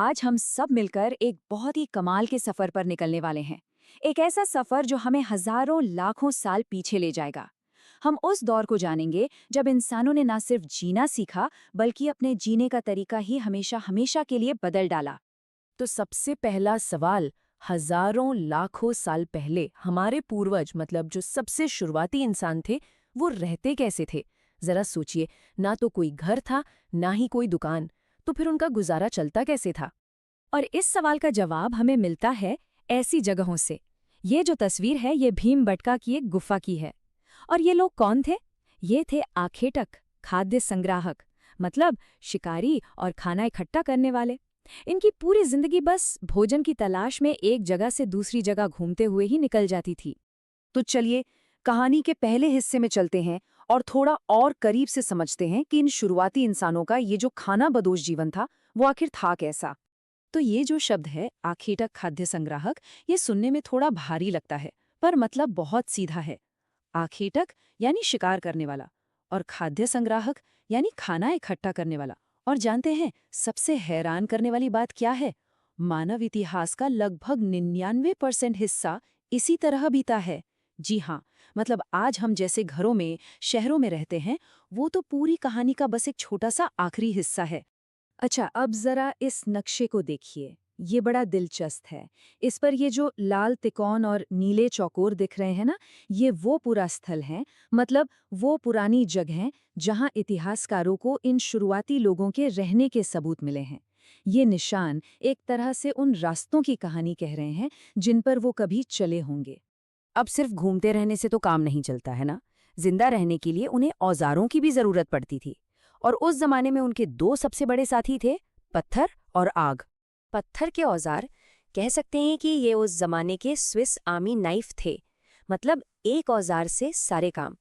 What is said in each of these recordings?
आज हम सब मिलकर एक बहुत ही कमाल के सफर पर निकलने वाले हैं। एक ऐसा सफर जो हमें हजारों लाखों साल पीछे ले जाएगा। हम उस दौर को जानेंगे जब इंसानों ने न सिर्फ जीना सीखा बल्कि अपने जीने का तरीका ही हमेशा हमेशा के लिए बदल डाला। तो सबसे पहला सवाल, हजारों लाखों साल पहले हमारे पूर्वज मतलब जो सबसे शुरुआती इंसान थे, वो रहते कैसे थे? जरा सोचिए, ना तो कोई घर था, ना ही कोई दुकान, तो फिर उनका गुजारा चलता कैसे था? और इस सवाल का जवाब हमें मिलता है ऐसी जगहों से। ये जो तस्वीर है ये भीमबटका की एक गुफा की है। और ये लोग कौन थे? ये थे आखेटक, खाद्य संग्राहक, मतलब शिकारी और खाना इकट्ठा करने वाले। इनकी पूरी जिंदगी बस भोजन की तलाश में एक जगह से दूसरी जगह घूमते हुए ही निकल जाती थी। तो चलिए कहानी के पहले हिस्से में चलते हैं और थोड़ा और करीब से समझते हैं कि इन शुरुआती इंसानों का ये जो खाना बदोश जीवन था वो आखिर था कैसा। तो ये जो शब्द है आखेटक खाद्य संग्राहक, ये सुनने में थोड़ा भारी लगता है, पर मतलब बहुत सीधा है। आखेटक यानी शिकार करने वाला, और खाद्य संग्राहक यानी खाना इकट्ठा करने वाला। और जानते हैं सबसे हैरान करने वाली बात क्या है? मानव इतिहास का लगभग 99% हिस्सा इसी तरह बीता है। जी हाँ, मतलब आज हम जैसे घरों में, शहरों में रहते हैं, वो तो पूरी कहानी का बस एक छोटा सा आखिरी हिस्सा है। अच्छा, अब जरा इस नक्शे को देखिए। ये बड़ा दिलचस्प है। इस पर ये जो लाल तिकोन और नीले चौकोर दिख रहे हैं ना, ये वो पूरा स्थल है, मतलब वो पुरानी जगह जहां इतिहासकारों को इन शुरुआती लोगों के रहने के सबूत मिले हैं। ये निशान एक तरह से उन रास्तों की कहानी कह रहे हैं जिन पर वो कभी चले होंगे। अब सिर्फ घूमते रहने से तो काम नहीं चलता है ना। जिंदा रहने के लिए उन्हें औजारों की भी जरूरत पड़ती थी। और उस जमाने में उनके दो सबसे बड़े साथी थे, पत्थर और आग। पत्थर के औजार कह सकते हैं कि ये उस जमाने के स्विस आर्मी नाइफ थे। मतलब एक औजार से सारे काम,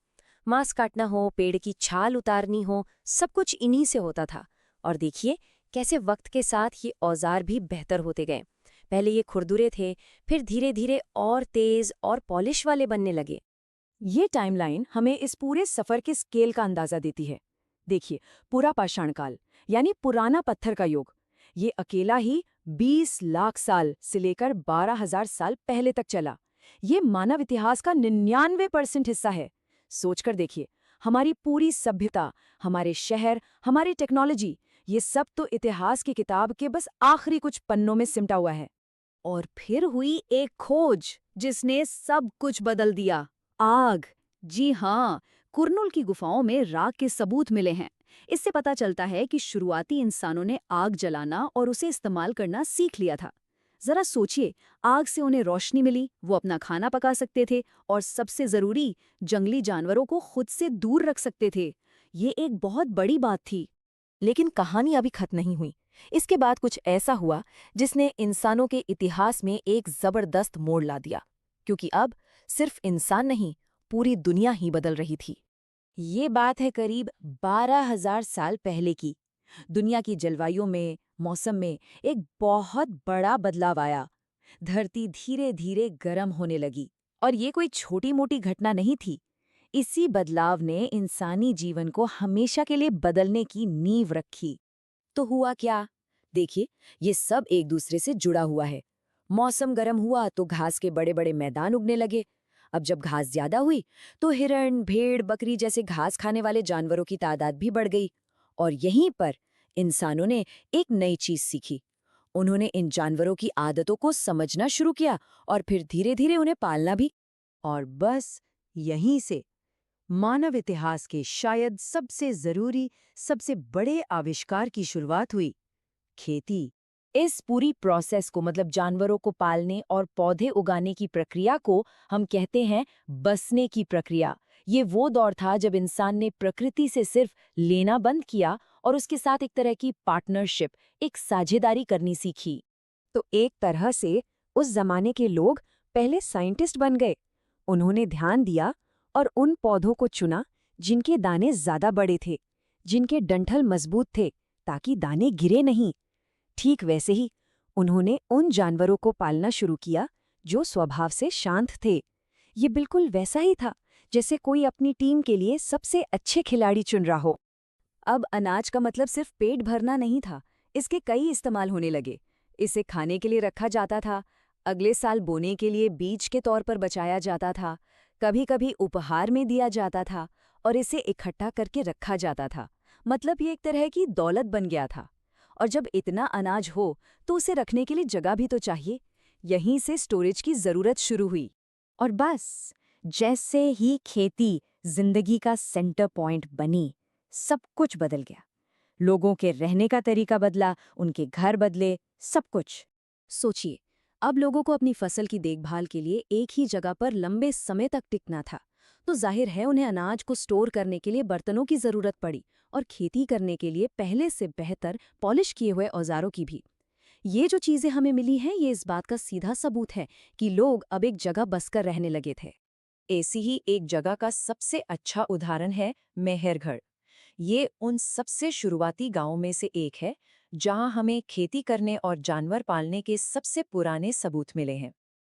मांस काटना हो, पेड़ की छाल उतारनी हो, सब कुछ इन्हीं से होता था। और देखिए कैसे वक्त के साथ ये औजार भी बेहतर होते गए। पहले ये खुरदुरे थे, फिर धीरे धीरे और तेज और पॉलिश वाले बनने लगे। ये टाइमलाइन हमें इस पूरे सफर के स्केल का अंदाजा देती है। देखिए, पूरा पाषाण काल यानी पुराना पत्थर का युग, ये अकेला ही 20 लाख साल से लेकर 12,000 साल पहले तक चला। ये मानव इतिहास का 99% हिस्सा है। सोचकर देखिए, हमारी पूरी सभ्यता, हमारे शहर, हमारी टेक्नोलॉजी, ये सब तो इतिहास की किताब के बस आखिरी कुछ पन्नों में सिमटा हुआ है। और फिर हुई एक खोज जिसने सब कुछ बदल दिया। आग। जी हाँ, कुरनुल की गुफाओं में राख के सबूत मिले हैं। इससे पता चलता है कि शुरुआती इंसानों ने आग जलाना और उसे इस्तेमाल करना सीख लिया था। जरा सोचिए, आग से उन्हें रोशनी मिली, वो अपना खाना पका सकते थे और सबसे जरूरी, जंगली जानवरों को खुद से दूर रख सकते थे। ये एक बहुत बड़ी बात थी। लेकिन कहानी अभी खत्म नहीं हुई। इसके बाद कुछ ऐसा हुआ जिसने इंसानों के इतिहास में एक जबरदस्त मोड़ ला दिया। क्योंकि अब सिर्फ इंसान नहीं, पूरी दुनिया ही बदल रही थी। ये बात है करीब 12,000 साल पहले की। दुनिया की जलवायु में, मौसम में एक बहुत बड़ा बदलाव आया। धरती धीरे धीरे गर्म होने लगी। और ये कोई छोटी मोटी घटना नहीं थी। इसी बदलाव ने इंसानी जीवन को हमेशा के लिए बदलने की नींव रखी। तो हुआ क्या? देखिए, ये सब एक दूसरे से जुड़ा हुआ है। मौसम गर्म हुआ तो घास के बड़े बड़े मैदान उगने लगे। अब जब घास ज्यादा हुई तो हिरण, भेड़, बकरी जैसे घास खाने वाले जानवरों की तादाद भी बढ़ गई। और यहीं पर इंसानों ने एक नई चीज सीखी। उन्होंने इन जानवरों की आदतों को समझना शुरू किया और फिर धीरे धीरे उन्हें पालना भी। और बस यहीं से मानव इतिहास के शायद सबसे जरूरी, सबसे बड़े आविष्कार की शुरुआत हुई, खेती। इस पूरी प्रोसेस को, मतलब जानवरों को पालने और पौधे उगाने की प्रक्रिया को, हम कहते हैं बसने की प्रक्रिया। ये वो दौर था जब इंसान ने प्रकृति से सिर्फ लेना बंद किया और उसके साथ एक तरह की पार्टनरशिप, एक साझेदारी करनी सीखी। तो एक तरह से उस जमाने के लोग पहले साइंटिस्ट बन गए। उन्होंने ध्यान दिया और उन पौधों को चुना जिनके दाने ज्यादा बड़े थे, जिनके डंठल मजबूत थे, ताकि दाने गिरे नहीं। ठीक वैसे ही उन्होंने उन जानवरों को पालना शुरू किया जो स्वभाव से शांत थे। ये बिल्कुल वैसा ही था जैसे कोई अपनी टीम के लिए सबसे अच्छे खिलाड़ी चुन रहा हो। अब अनाज का मतलब सिर्फ पेट भरना नहीं था, इसके कई इस्तेमाल होने लगे। इसे खाने के लिए रखा जाता था, अगले साल बोने के लिए बीज के तौर पर बचाया जाता था, कभी-कभी उपहार में दिया जाता था और इसे इकट्ठा करके रखा जाता था। मतलब ये एक तरह की दौलत बन गया था। और जब इतना अनाज हो तो उसे रखने के लिए जगह भी तो चाहिए। यहीं से स्टोरेज की जरूरत शुरू हुई। और बस जैसे ही खेती जिंदगी का सेंटर पॉइंट बनी, सब कुछ बदल गया। लोगों के रहने का तरीका बदला, उनके घर बदले, सब कुछ। सोचिए, अब लोगों को अपनी फसल की देखभाल के लिए एक ही जगह पर लंबे समय तक टिकना था, तो जाहिर है उन्हें अनाज को स्टोर करने के लिए बर्तनों की जरूरत पड़ी और खेती करने के लिए पहले से बेहतर पॉलिश किए हुए औजारों की भी। ये जो चीजें हमें मिली हैं, ये इस बात का सीधा सबूत है कि लोग अब एक जगह बसकर रहने लगे थे। ऐसी ही एक जगह का सबसे अच्छा उदाहरण है मेहरगढ़। ये उन सबसे शुरुआती गांवों में से एक है जहां हमें खेती करने और जानवर पालने के सबसे पुराने सबूत मिले हैं।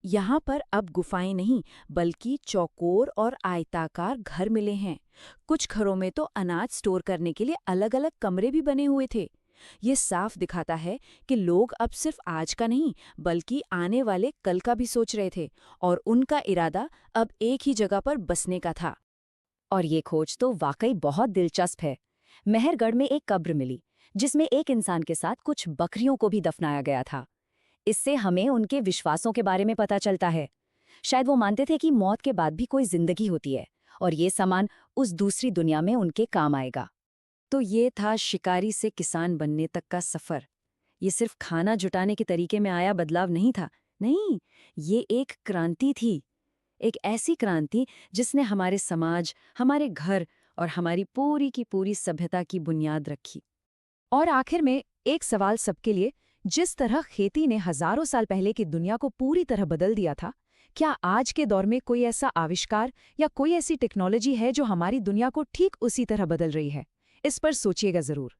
यहाँ पर अब गुफाएं नहीं, बल्कि चौकोर और आयताकार घर मिले हैं। कुछ घरों में तो अनाज स्टोर करने के लिए अलग-अलग कमरे भी बने हुए थे। ये साफ दिखाता है कि लोग अब सिर्फ आज का नहीं, बल्कि आने वाले कल का भी सोच रहे थे और उनका इरादा अब एक ही जगह पर बसने का था। और ये खोज तो वाकई बहुत दिलचस्प है। मेहरगढ़ में एक कब्र मिली जिसमें एक इंसान के साथ कुछ बकरियों को भी दफनाया गया था। इससे हमें उनके विश्वासों के बारे में पता चलता है। शायद वो मानते थे कि मौत के बाद भी कोई जिंदगी होती है और ये सामान उस दूसरी दुनिया में उनके काम आएगा। तो ये था शिकारी से किसान बनने तक का सफर। ये सिर्फ खाना जुटाने के तरीके में आया बदलाव नहीं था। नहीं, ये एक क्रांति थी। एक ऐसी क्रांति जिसने हमारे समाज, हमारे घर और हमारी पूरी की पूरी सभ्यता की बुनियाद रखी। और आखिर में एक सवाल सबके लिए, जिस तरह खेती ने हजारों साल पहले की दुनिया को पूरी तरह बदल दिया था, क्या आज के दौर में कोई ऐसा आविष्कार या कोई ऐसी टेक्नोलॉजी है जो हमारी दुनिया को ठीक उसी तरह बदल रही है? इस पर सोचिएगा जरूर।